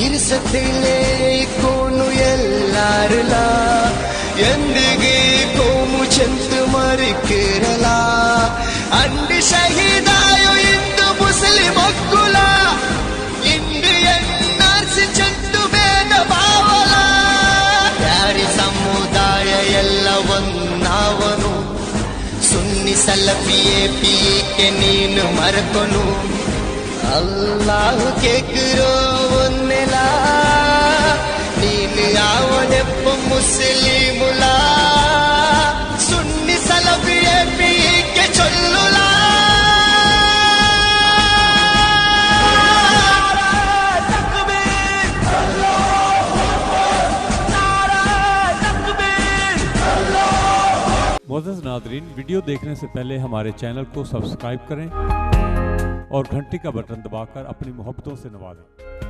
ತೀರಿಸತಿಲೇಕೋನು ಎಲ್ಲಾರಲ ಎಂದಿಗೆ ಕೋಮು ಚೆಂತ ಮರಿಕಿರಲ ಅಂಡಿ ಶಹೀದಾಯೋ ಇಂದು Muslim ಒಕ್ಕುಲ Indian ನರ್ಸಿ ಚೆಂತು ಬೇದ ಬಾವಲ ಯಾರಿ ಸಮುದಾಯ ಎಲ್ಲ ಒಂದಾವನು ಸುನ್ನಿ ಸಲಫಿಯೇ ಪೀಕೆ ನೀನು ಮರಕೊನು ಅಲ್ಲಾಹು ಕೇಕರೋ ಒಂದೆಲಾ ನೀನು ಯಾವನೆಪ್ಪ ಮುಸ್ಲಿಮುಲ ಸುನ್ನಿ ಸಲಫಿಯೇ ಪೀಕೆ ಚೊಲ್ಲುಲ मोअज़्ज़ज़ नाज़रीन, वीडियो देखने से पहले हमारे चैनल को सब्सक्राइब करें और घंटी का बटन दबाकर अपनी मोहब्बतों से नवाजें।